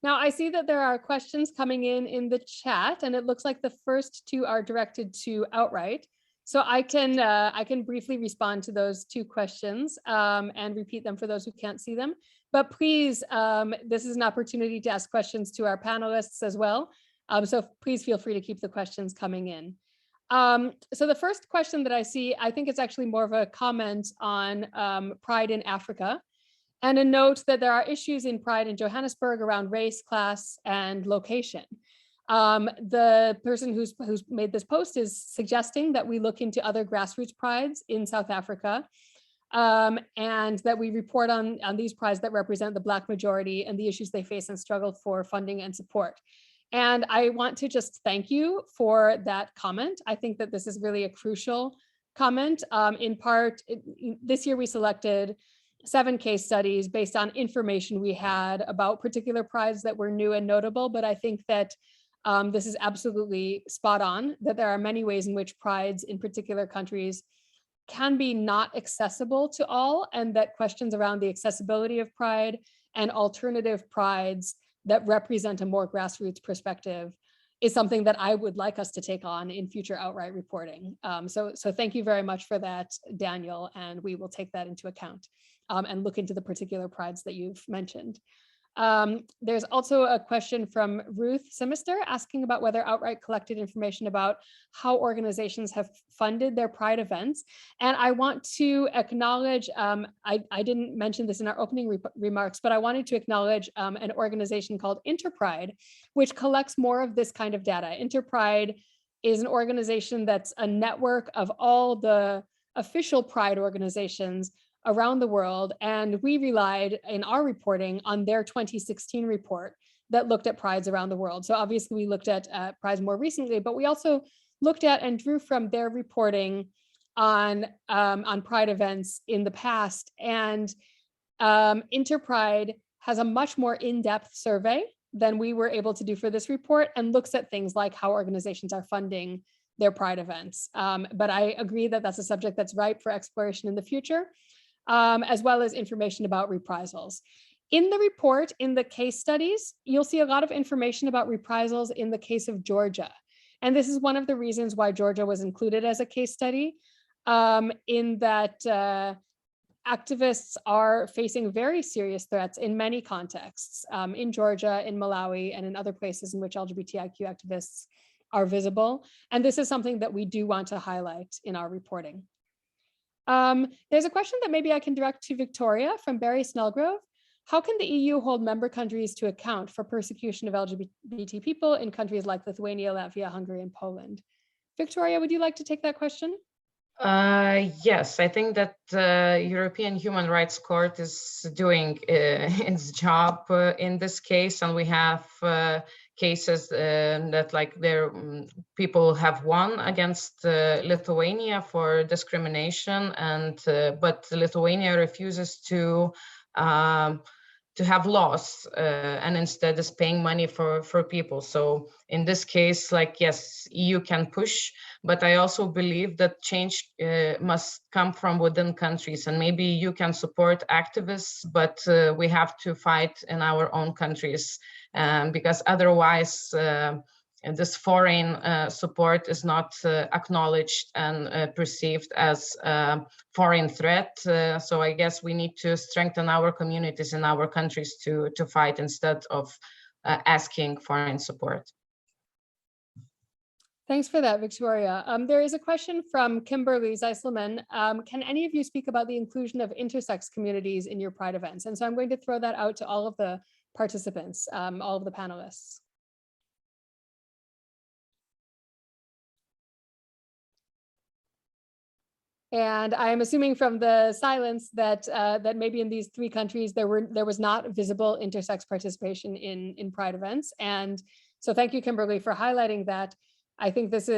Now I see that there are questions coming in the chat, and it looks like the first two are directed to Outright. So I can briefly respond to those two questions and repeat them for those who can't see them. But please, this is an opportunity to ask questions to our panelists as well. So please feel free to keep the questions coming in. So the first question that I see, I think it's actually more of a comment on Pride in Africa, and a note that there are issues in Pride in Johannesburg around race, class, and location. The person who's made this post is suggesting that we look into other grassroots prides in South Africa, and that we report on these prides that represent the Black majority and the issues they face and struggle for funding and support. And I want to just thank you for that comment. I think that this is really a crucial comment. In part, this year we selected 7 case studies based on information we had about particular prides that were new and notable, but I think that this is absolutely spot on, that there are many ways in which prides in particular countries can be not accessible to all, and that questions around the accessibility of pride and alternative prides that represent a more grassroots perspective is something that I would like us to take on in future Outright reporting. So thank you very much for that, Daniel, and we will take that into account and look into the particular prides that you've mentioned. There's also a question from Ruth Simister asking about whether Outright collected information about how organizations have funded their Pride events. And I want to acknowledge, I didn't mention this in our opening remarks, but I wanted to acknowledge an organization called Interpride, which collects more of this kind of data. Interpride is an organization that's a network of all the official Pride organizations around the world, and we relied in our reporting on their 2016 report that looked at prides around the world. So obviously we looked at prides more recently, but we also looked at and drew from their reporting on pride events in the past. And Interpride has a much more in-depth survey than we were able to do for this report, and looks at things like how organizations are funding their pride events. But I agree that that's a subject that's ripe for exploration in the future. As well as information about reprisals. In the report, in the case studies, you'll see a lot of information about reprisals in the case of Georgia. And this is one of the reasons why Georgia was included as a case study, in that activists are facing very serious threats in many contexts, in Georgia, in Malawi, and in other places in which LGBTIQ activists are visible. And this is something that we do want to highlight in our reporting. There's a question that maybe I can direct to Victoria from Barry Snellgrove. How can the EU hold member countries to account for persecution of LGBT people in countries like Lithuania, Latvia, Hungary, and Poland? Victoria, would you like to take that question? Yes, I think that the European Human Rights Court is doing its job in this case, and we have cases that like people have won against Lithuania for discrimination, and but Lithuania refuses to have laws and instead is paying money for people. So in this case, like, yes, EU can push, but I also believe that change must come from within countries, and maybe you can support activists, but we have to fight in our own countries, because otherwise this foreign support is not acknowledged and perceived as a foreign threat. So I guess we need to strengthen our communities in our countries to fight instead of asking foreign support. Thanks for that, Victoria. There is a question from Kimberly Zeiselman. Can any of you speak about the inclusion of intersex communities in your Pride events? And so I'm going to throw that out to all of the participants, all of the panelists. And I am assuming from the silence that that maybe in these 3 countries there was not visible intersex participation in Pride events. And so thank you, Kimberly, for highlighting that. I think this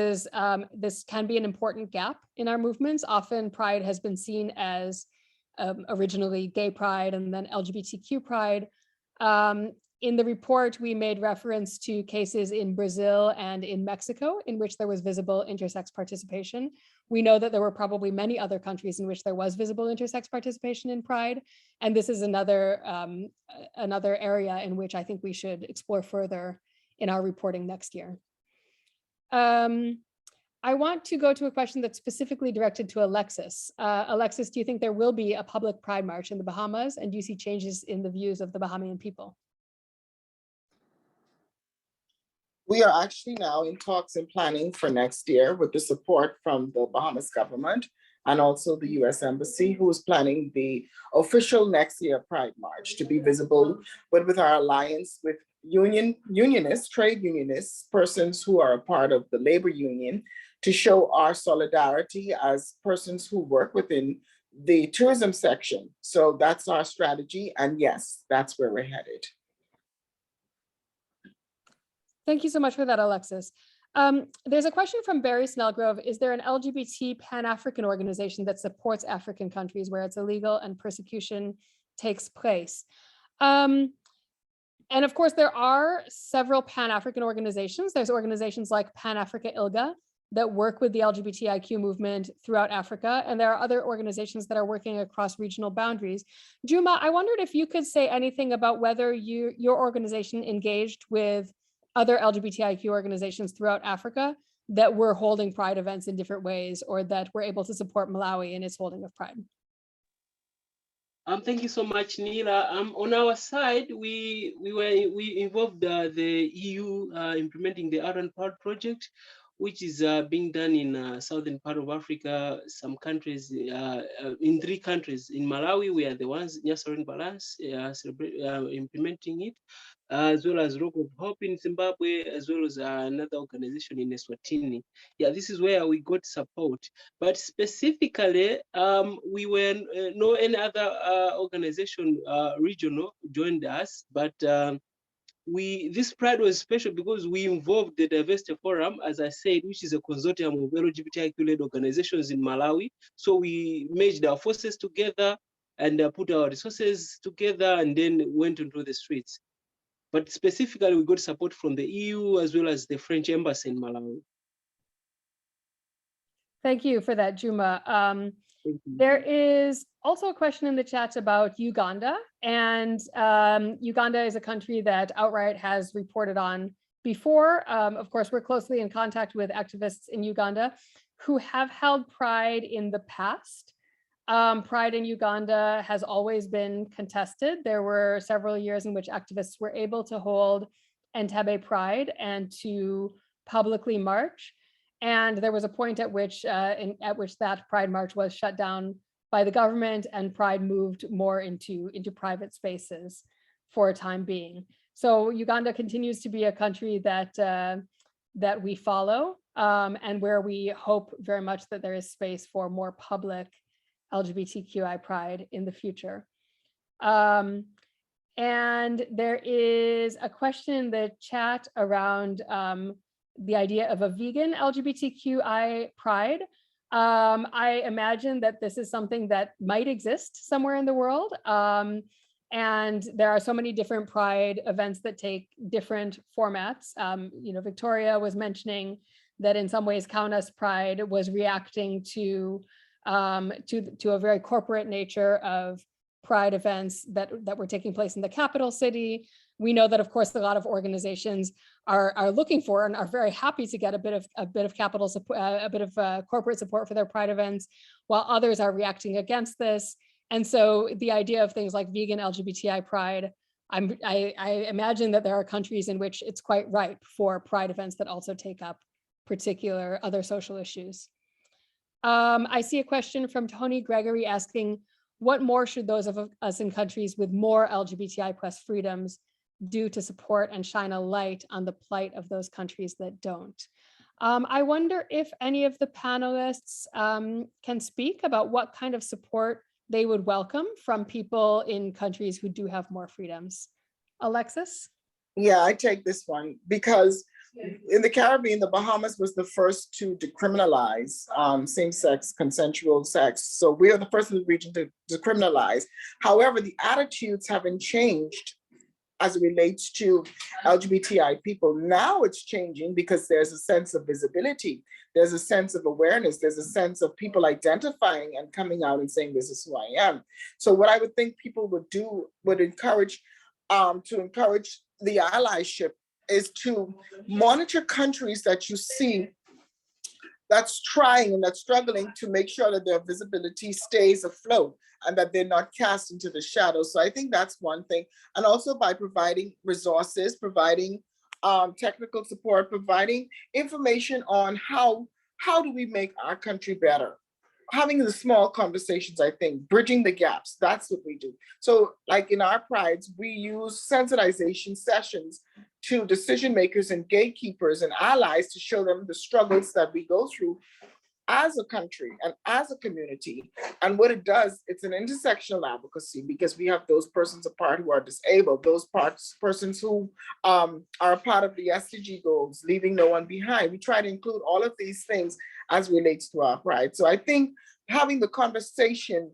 can be an important gap in our movements. Often Pride has been seen as originally gay Pride and then LGBTQ Pride. In the report, we made reference to cases in Brazil and in Mexico in which there was visible intersex participation. We know that there were probably many other countries in which there was visible intersex participation in Pride. And this is another area in which I think we should explore further in our reporting next year. I want to go to a question that's specifically directed to Alexis. Alexis, do you think there will be a public Pride March in the Bahamas? And do you see changes in the views of the Bahamian people? We are actually now in talks and planning for next year with the support from the Bahamas government and also the US Embassy, who is planning the official next year Pride March to be visible, but with our alliance with unionists, trade unionists, persons who are a part of the labor union, to show our solidarity as persons who work within the tourism section. So that's our strategy. And yes, that's where we're headed. Thank you so much for that, Alexis. There's a question from Barry Snellgrove. Is there an LGBT Pan-African organization that supports African countries where it's illegal and persecution takes place? And of course, there are several Pan-African organizations. There's organizations like Pan-Africa ILGA that work with the LGBTIQ movement throughout Africa. And there are other organizations that are working across regional boundaries. Juma, I wondered if you could say anything about whether your organization engaged with other LGBTIQ organizations throughout Africa that were holding Pride events in different ways, or that were able to support Malawi in its holding of Pride. Thank you so much, Neela. On our side, we involved the EU implementing the Iron Proud project, which is being done in southern part of Africa. Some countries, in 3 countries. In Malawi, we are the ones, Nyasaland Balance, implementing it, as well as Rock of Hope in Zimbabwe, as well as another organization in Eswatini. Yeah, this is where we got support. But specifically, we were no any other organization regional joined us, but this Pride was special because we involved the Diversity Forum, as I said, which is a consortium of LGBTIQ-led organizations in Malawi. So we merged our forces together and put our resources together and then went into the streets. But specifically, we got support from the EU as well as the French embassy in Malawi. Thank you for that, Juma. There is also a question in the chat about Uganda, and Uganda is a country that Outright has reported on before. Of course, we're closely in contact with activists in Uganda who have held Pride in the past. Pride in Uganda has always been contested. There were several years in which activists were able to hold Entebbe Pride and to publicly march. And there was a point at which that Pride March was shut down by the government, and Pride moved more into private spaces for a time being. So Uganda continues to be a country that we follow, and where we hope very much that there is space for more public LGBTQI Pride in the future. And there is a question in the chat around the idea of a vegan LGBTQI Pride. I imagine that this is something that might exist somewhere in the world. And there are so many different Pride events that take different formats. Victoria was mentioning that in some ways Kaunas Pride was reacting to a very corporate nature of Pride events that were taking place in the capital city. We know that, of course, a lot of organizations are looking for and are very happy to get a bit of capital support, a bit of corporate support for their Pride events, while others are reacting against this. And so the idea of things like vegan LGBTI Pride, I imagine that there are countries in which it's quite ripe for Pride events that also take up particular other social issues. I see a question from Tony Gregory asking, what more should those of us in countries with more LGBTI plus freedoms do to support and shine a light on the plight of those countries that don't? I wonder if any of the panelists can speak about what kind of support they would welcome from people in countries who do have more freedoms. Alexis? Yeah, I take this one because in the Caribbean, the Bahamas was the first to decriminalize same-sex consensual sex. So we are the first in the region to decriminalize. However, the attitudes haven't changed as it relates to LGBTI people. Now it's changing because there's a sense of visibility. There's a sense of awareness. There's a sense of people identifying and coming out and saying, this is who I am. So what I would think people would do would encourage to encourage the allyship is to monitor countries that you see that's trying and that's struggling to make sure that their visibility stays afloat and that they're not cast into the shadows. So I think that's one thing. And also by providing resources, providing technical support, providing information on how do we make our country better. Having the small conversations, I think, bridging the gaps, that's what we do. So like in our prides, we use sensitization sessions to decision makers and gatekeepers and allies to show them the struggles that we go through as a country and as a community. And what it does, it's an intersectional advocacy because we have those persons apart who are disabled, those persons who are a part of the SDG goals, leaving no one behind. We try to include all of these things as relates to our pride. So I think having the conversation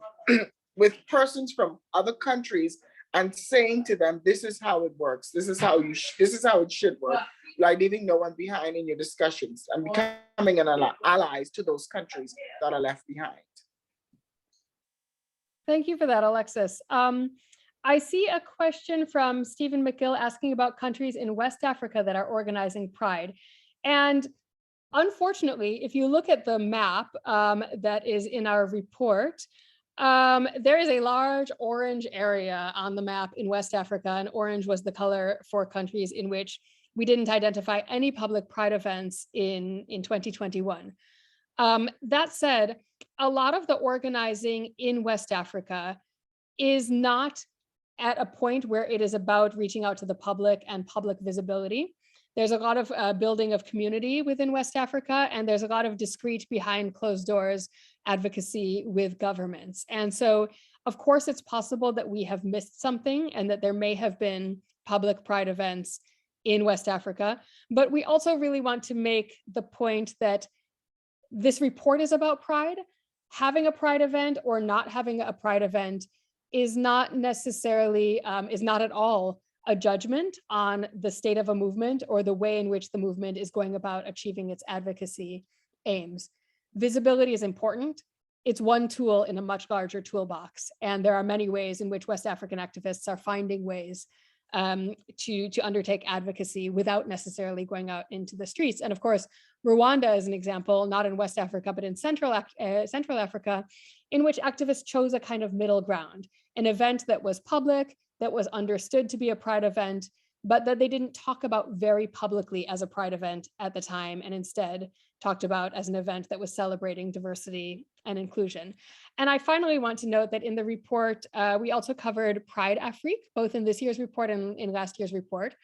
with persons from other countries and saying to them, this is how it works, this is how it should work, like leaving no one behind in your discussions and becoming allies to those countries that are left behind. Thank you for that, Alexis. I see a question from Stephen McGill asking about countries in West Africa that are organizing Pride. And unfortunately, if you look at the map that is in our report, there is a large orange area on the map in West Africa, and orange was the color for countries in which we didn't identify any public Pride events in 2021. That said, a lot of the organizing in West Africa is not at a point where it is about reaching out to the public and public visibility. There's a lot of building of community within West Africa, and there's a lot of discreet behind closed doors advocacy with governments. And so, of course, it's possible that we have missed something and that there may have been public Pride events in West Africa. But we also really want to make the point that this report is about Pride. Having a Pride event or not having a Pride event is not necessarily, is not at all a judgment on the state of a movement or the way in which the movement is going about achieving its advocacy aims. Visibility is important. It's one tool in a much larger toolbox. And there are many ways in which West African activists are finding ways to undertake advocacy without necessarily going out into the streets. And of course, Rwanda is an example, not in West Africa, but in Central Africa, in which activists chose a kind of middle ground, an event that was public, that was understood to be a Pride event, but that they didn't talk about very publicly as a Pride event at the time, and instead talked about as an event that was celebrating diversity and inclusion. And I finally want to note that in the report, we also covered Pride Afrique, both in this year's report and in last year's report.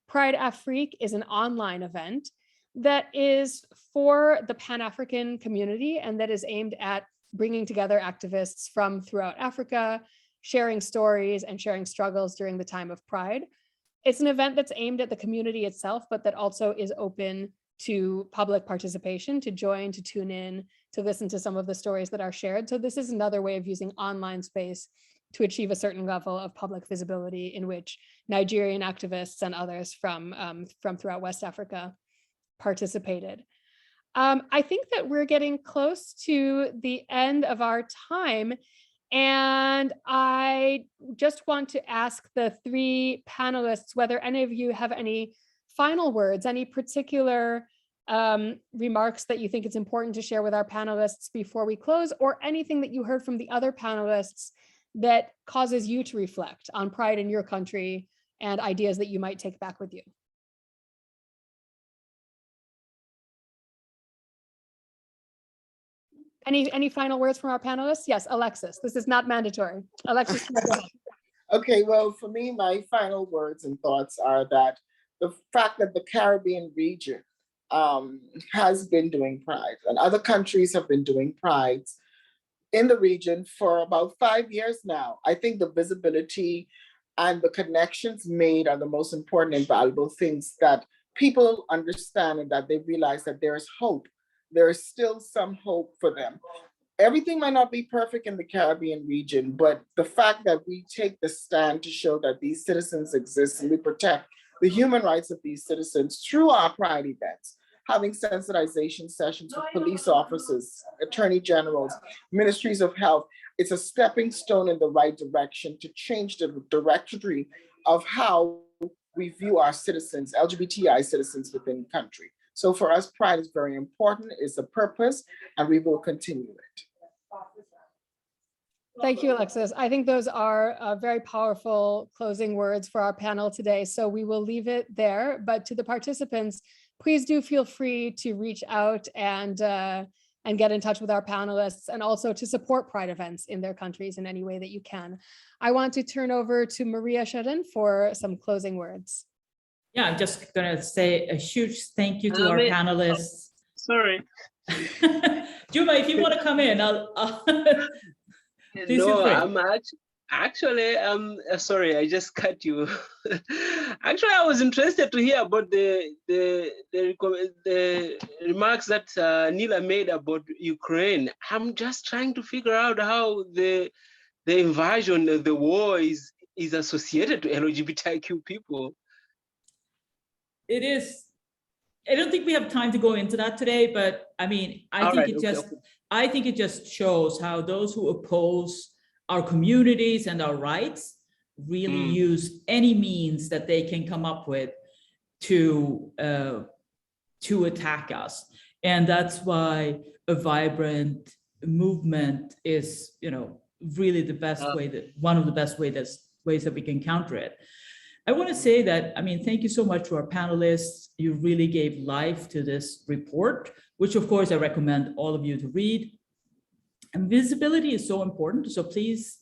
Pride Afrique is an online event that is for the Pan-African community and that is aimed at bringing together activists from throughout Africa, sharing stories and sharing struggles during the time of Pride. It's an event that's aimed at the community itself, but that also is open to public participation, to join, to tune in, to listen to some of the stories that are shared. So this is another way of using online space to achieve a certain level of public visibility in which Nigerian activists and others from throughout West Africa participated. I think that we're getting close to the end of our time. And I just want to ask the three panelists whether any of you have any final words, any particular remarks that you think it's important to share with our panelists before we close, or anything that you heard from the other panelists that causes you to reflect on Pride in your country and ideas that you might take back with you. Any final words from our panelists? Yes, Alexis, this is not mandatory. Alexis, go ahead. Okay, well, for me, my final words and thoughts are that the fact that the Caribbean region has been doing Pride, and other countries have been doing Prides in the region for about 5 years now. I think the visibility and the connections made are the most important and valuable things that people understand, and that they realize that there is hope. There is still some hope for them. Everything might not be perfect in the Caribbean region, but the fact that we take the stand to show that these citizens exist and we protect the human rights of these citizens through our Pride events, having sensitization sessions with police officers, attorney generals, ministries of health, it's a stepping stone in the right direction to change the directory of how we view our citizens, LGBTI citizens within the country. So for us, Pride is very important, it's a purpose, and we will continue it. Thank you, Alexis. I think those are very powerful closing words for our panel today. So we will leave it there, but to the participants, please do feel free to reach out and get in touch with our panelists, and also to support Pride events in their countries in any way that you can. I want to turn over to Maria Shedden for some closing words. Yeah, I'm just gonna say a huge thank you to our panelists. Sorry. Juma, if you want to come in, I'll please feel No, free. I'm actually, sorry, I just cut you. Actually, I was interested to hear about the remarks that Nila made about Ukraine. I'm just trying to figure out how the invasion, the war is associated to LGBTIQ people. It is. I don't think we have time to go into that today, but I mean, I think it just shows how those who oppose our communities and our rights really use any means that they can come up with to attack us. And that's why a vibrant movement is, really the best way, that one of the best ways that we can counter it. I want to say that, thank you so much to our panelists. You really gave life to this report, which of course I recommend all of you to read. And visibility is so important. So please,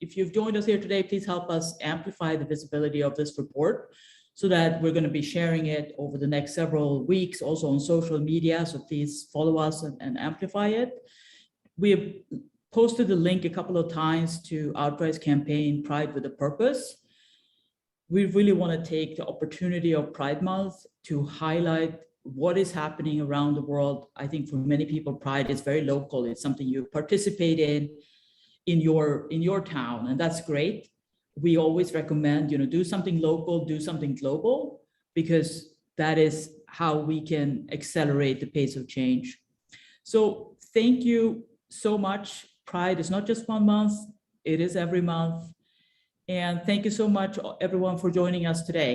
if you've joined us here today, please help us amplify the visibility of this report, so that we're going to be sharing it over the next several weeks, also on social media. So please follow us and amplify it. We have posted the link a couple of times to Outright's campaign, Pride with a Purpose. We really want to take the opportunity of Pride Month to highlight what is happening around the world. I think for many people, Pride is very local. It's something you participate in your town, and that's great. We always recommend, do something local, do something global, because that is how we can accelerate the pace of change. So thank you so much. Pride is not just 1 month, it is every month. And thank you so much, everyone, for joining us today.